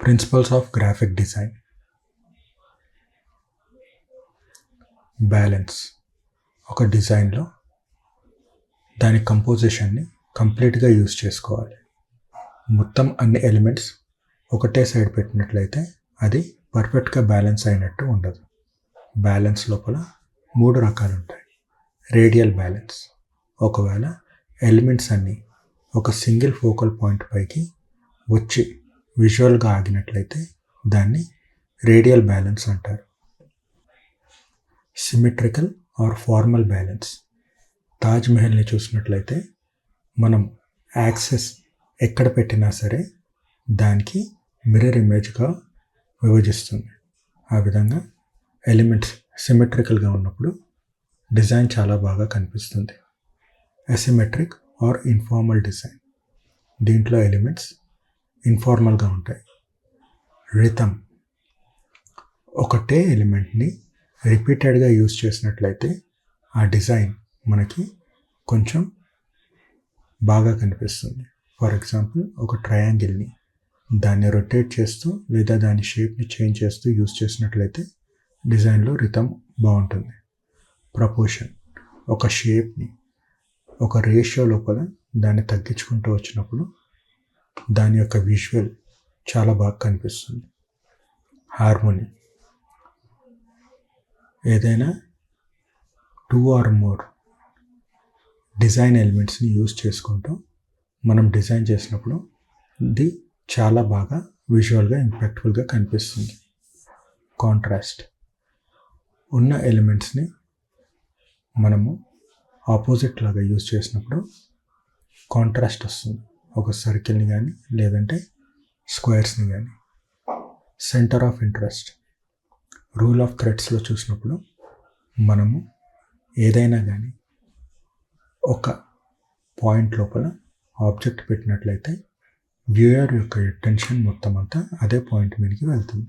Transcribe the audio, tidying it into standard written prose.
Principles of graphic design. Balance. ఒక డిజైన్లో దాని కంపోజిషన్ని కంప్లీట్గా యూజ్ చేసుకోవాలి. మొత్తం అన్ని ఎలిమెంట్స్ ఒకటే సైడ్ పెట్టినట్లయితే అది పర్ఫెక్ట్గా బ్యాలెన్స్ అయినట్టు ఉండదు. బ్యాలెన్స్ లోపల 3 రకాలు ఉంటాయి. Radial balance. ఒకవేళ ఎలిమెంట్స్ అన్నీ ఒక సింగిల్ ఫోకల్ పాయింట్ పైకి వచ్చి విజువల్గా ఆగినట్లయితే దాన్ని రేడియల్ బ్యాలెన్స్ అంటారు. Symmetrical or formal balance. Taj మహల్ని చూసినట్లయితే మనం యాక్సెస్ ఎక్కడ పెట్టినా సరే దానికి మిర్రర్ ఇమేజ్గా విభజిస్తుంది. ఆ విధంగా ఎలిమెంట్స్ సిమెట్రికల్గా ఉన్నప్పుడు డిజైన్ చాలా బాగా కనిపిస్తుంది. Asymmetric or informal design. దీంట్లో ఎలిమెంట్స్ ఇన్ఫార్మల్గా ఉంటాయి. రిథమ్. ఒకటే ఎలిమెంట్ని రిపీటెడ్గా యూజ్ చేసినట్లయితే ఆ డిజైన్ మనకి కొంచెం బాగా కనిపిస్తుంది. ఫర్ ఎగ్జాంపుల్, ఒక ట్రయాంగిల్ని దాన్ని రొటేట్ చేస్తూ లేదా దాని షేప్ని చేంజ్ చేస్తూ యూజ్ చేసినట్లయితే డిజైన్లో రిథమ్ బాగుంటుంది. ప్రపోర్షన్. ఒక షేప్ని ఒక రేషియో లోపల దాన్ని తగ్గించుకుంటూ వచ్చినప్పుడు దాని యొక్క విజువల్ చాలా బాగా కనిపిస్తుంది. హార్మోనీ. ఏదైనా 2 or more డిజైన్ ఎలిమెంట్స్ని యూజ్ చేసుకుంటూ మనం డిజైన్ చేసినప్పుడు ఇది చాలా బాగా విజువల్గా ఇంపాక్ట్ఫుల్గా కనిపిస్తుంది. కాంట్రాస్ట్. ఉన్న ఎలిమెంట్స్ని మనము ఆపోజిట్ లాగా యూజ్ చేసినప్పుడు కాంట్రాస్ట్ వస్తుంది. ఒక సర్కిల్ని కానీ లేదంటే స్క్వేర్స్ని కానీ. Centre of interest. Rule of థ్రెడ్స్లో చూసినప్పుడు మనము ఏదైనా కానీ ఒక పాయింట్ లోపల ఆబ్జెక్ట్ పెట్టినట్లయితే వ్యూయర్ యొక్క అటెన్షన్ మొత్తం అంతా అదే పాయింట్ మీదకి వెళ్తుంది.